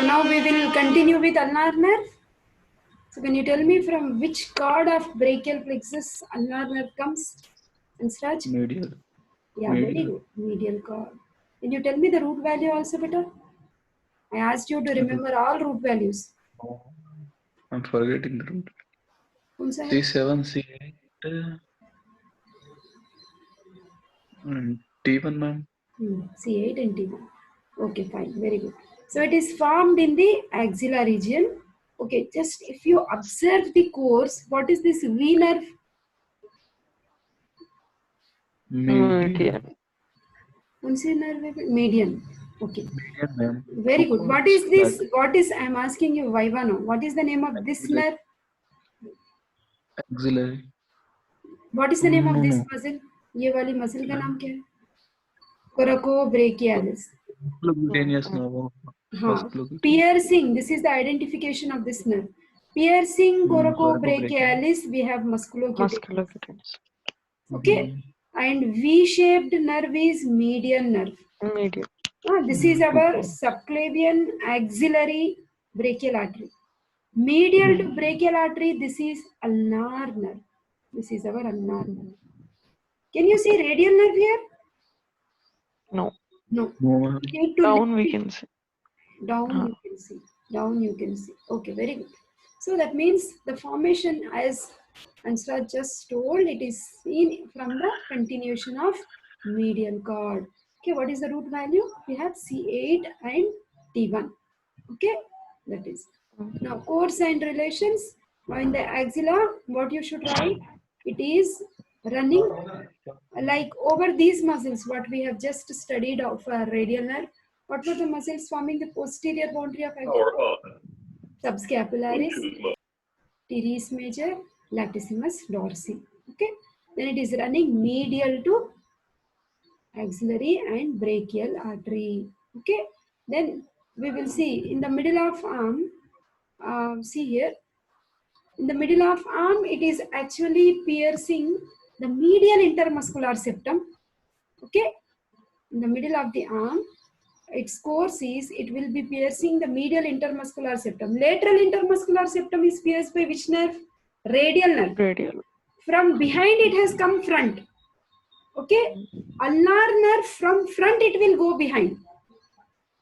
now we will continue with ulnar nerve. So can you tell me from which cord of brachial plexus ulnar nerve comes? And Sraj? Medial. Yeah, very good. Medial cord. Can you tell me the root value also better? I asked you to remember all root values. I'm forgetting the root. C7, C8, and T1, ma'am. C8 and T1. Okay, fine. Very good. So it is formed in the axilla region. Okay, just if you observe the course, what is this V nerve? Median. Median. Okay. Median, ma'am. Very good. What is this? What is, I am asking you, Vaivano, what is the name of this nerve? Axillary. What is the name of this muscle? ये वाली muscle का नाम क्या है? Coracobrachialis. Piercing. This is the identification of this nerve. Piercing coracobrachialis. We have musculocutaneous. Okay. And V-shaped nerve is median nerve. Median. This is our subclavian axillary brachial artery. Medial to brachial artery, this is ulnar nerve. This is our ulnar nerve. Can you see radial nerve here? No. No. Down we can see. Down you can see. Down you can see. Okay, very good. So that means the formation, as Ansra just told, it is seen from the continuation of medial cord. Okay, what is the root value? We have C8 and T1. Okay, that is. Now, course and relations. In the axilla, what you should write? It is running like over these muscles, what we have just studied of radial nerve. What were the muscles forming the posterior boundary of axilla? Subscapularis, teres major, latissimus dorsi. Okay, then it is running medial to axillary and brachial artery. Okay, then we will see in the middle of arm. See here, in the middle of arm, it is actually piercing the medial intermuscular septum. Okay, in the middle of the arm, its course is, it will be piercing the medial intermuscular septum. Lateral intermuscular septum is pierced by which nerve? Radial nerve. Radial. From behind it has come front. Okay, ulnar nerve from front it will go behind.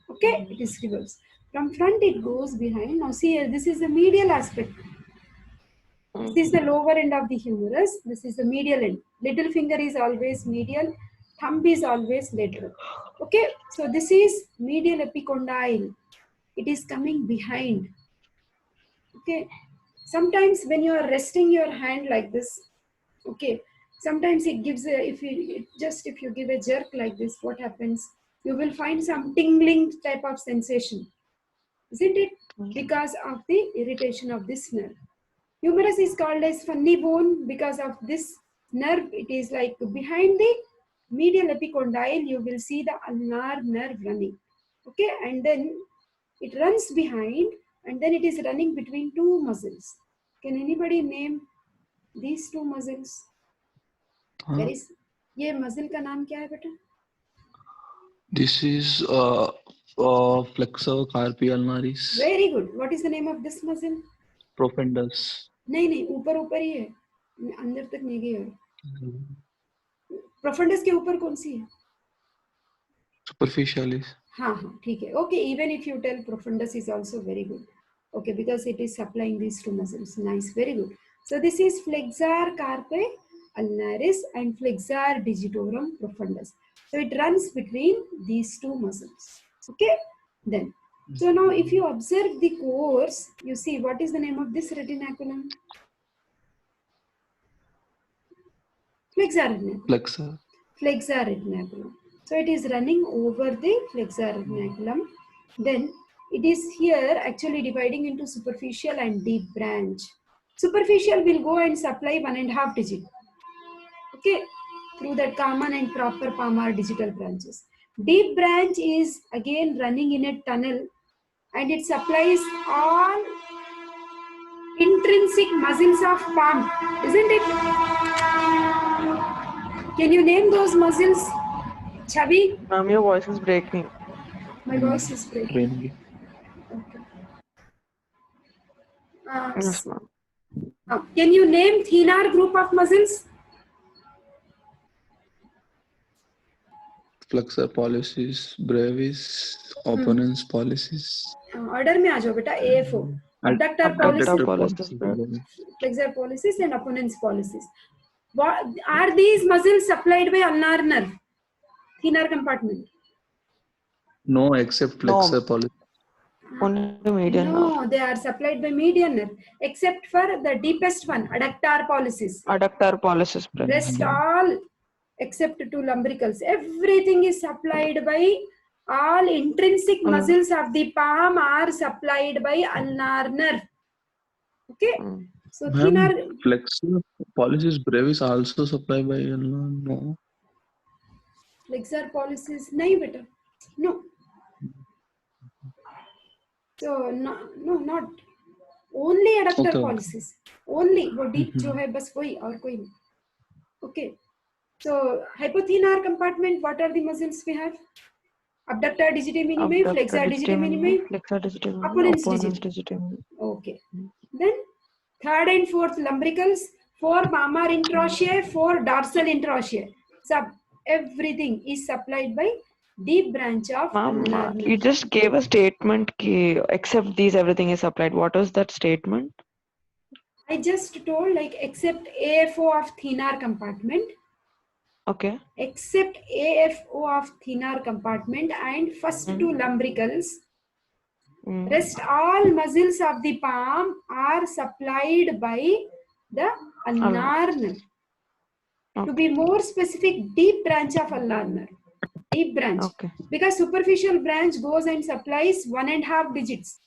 Okay, it is reverse. From front it goes behind. Now see here, this is the medial aspect. This is the lower end of the humerus. This is the medial end. Little finger is always medial. Thumb is always lateral. Okay, so this is medial epicondyle. It is coming behind. Okay, sometimes when you are resting your hand like this, okay, sometimes it gives a, if you give a jerk like this, what happens? You will find some tingling type of sensation, isn't it? Because of the irritation of this nerve. Humerus is called as funny bone because of this nerve. It is like behind the medial epicondyle, you will see the ulnar nerve running. Okay, and then it runs behind, and then it is running between two muscles. Can anybody name these two muscles? There is, ये muscle का नाम क्या है बेटा? This is flexor carpi ulnaris. Very good. What is the name of this muscle? Profundus. नहीं, ऊपर ही है, अंदर तक नहीं गया है. Profundus के ऊपर कौन सी है? Superficialis. हाँ, ठीक है. Okay, even if you tell profundus is also very good. Okay, because it is supplying these two muscles. Nice, very good. So this is flexor carpi ulnaris and flexor digitorum profundus. So it runs between these two muscles. Okay, then. So now if you observe the course, you see what is the name of this retinaculum? Flexor retinaculum. Flexor retinaculum. So it is running over the flexor retinaculum. Then it is here actually dividing into superficial and deep branch. Superficial will go and supply 1.5 digit. Okay, through that common and proper palmar digital branches. Deep branch is again running in a tunnel, and it supplies all intrinsic muscles of palm, isn't it? Can you name those muscles? Chavi? Ma'am, your voice is breaking. My voice is breaking. Okay. Yes, ma'am. Can you name thenar group of muscles? Flexor pollicis, brevis, opponens pollicis, Order में आ जाओ बेटा. AFO. Abductor Abductor pollicis, pollicis, flexor pollicis, and opponens pollicis. What are these muscles supplied by ulnar nerve? Thenar compartment. no, except flexor No. pollicis. Only median nerve. No, they are supplied by median nerve, except for the deepest one, adductor pollicis. Adductor pollicis. Rest all except two lumbricals. Everything is supplied by all intrinsic muscles of the palm are supplied by ulnar nerve. Okay. So thenar Flexor pollicis brevis also supplied by no. flexor pollicis nahi beta. No. So no not only adductor Okay. pollicis. Only वो deep जो है बस वही और कोई नहीं. Okay. So hypothenar compartment, what are the muscles we have? Abductor digiti minimi, flexor digiti minimi, Flexor digiti minimi, opponens opponens digiti. digiti minimi. Okay. Then third and fourth lumbricals, 4 palmar interossei, 4 dorsal interossei. So everything is supplied by deep branch of ulnar Ma'am, nerve. you just gave a statement ki except these everything is supplied. What was that statement? I just told like except AFO of thenar compartment, Okay. except AFO of thenar compartment and first two lumbricals. Rest all muscles of the palm are supplied by the ulnar nerve. To be more specific, deep branch of ulnar nerve. Deep branch. Okay. Because superficial branch goes and supplies 1.5 digits.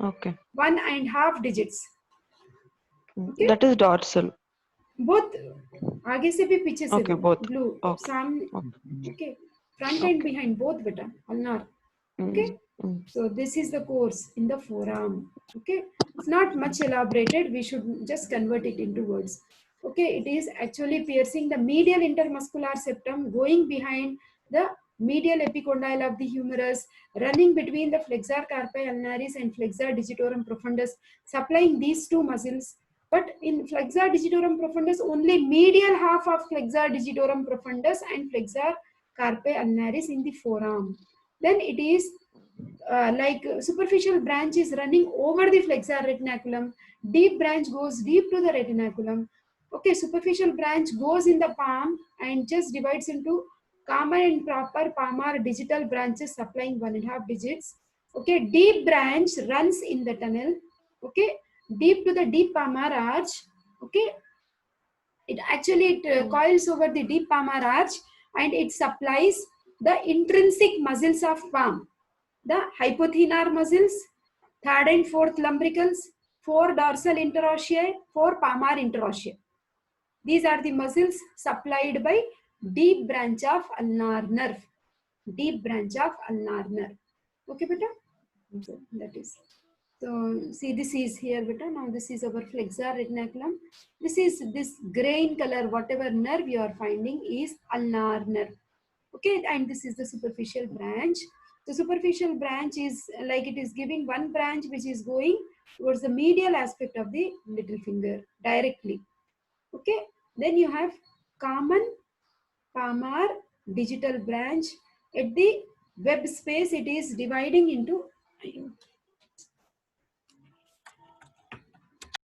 Okay. 1.5 digits. Okay? That is dorsal. Both. आगे से भी पीछे से Okay, भी. both. Blue. Okay. सामने. Okay. Okay. Front and behind both beta. Ulnar. Okay. So this is the course in the forearm. Okay. It's not much elaborated. We should just convert it into words. Okay. It is actually piercing the medial intermuscular septum, going behind the medial epicondyle of the humerus, running between the flexor carpi ulnaris and flexor digitorum profundus, supplying these two muscles. But in flexor digitorum profundus, only medial half of flexor digitorum profundus and flexor carpi ulnaris in the forearm. Then it is like superficial branch is running over the flexor retinaculum. Deep branch goes deep to the retinaculum. Okay, superficial branch goes in the palm and just divides into common and proper palmar digital branches supplying 1.5 digits. Okay, deep branch runs in the tunnel. Okay, deep to the deep palmar arch. Okay, it actually coils over the deep palmar arch and it supplies the intrinsic muscles of palm. The hypothenar muscles, third and fourth lumbricals, 4 dorsal interossei, 4 palmar interossei. These are the muscles supplied by deep branch of ulnar nerve. Deep branch of ulnar nerve. Okay, beta? So that is. So see, this is here, beta. Now this is our flexor retinaculum. This is this gray in color. Whatever nerve you are finding is ulnar nerve. Okay, and this is the superficial branch. The superficial branch is like it is giving one branch which is going towards the medial aspect of the little finger directly. Okay, then you have common palmar digital branch. At the web space, it is dividing into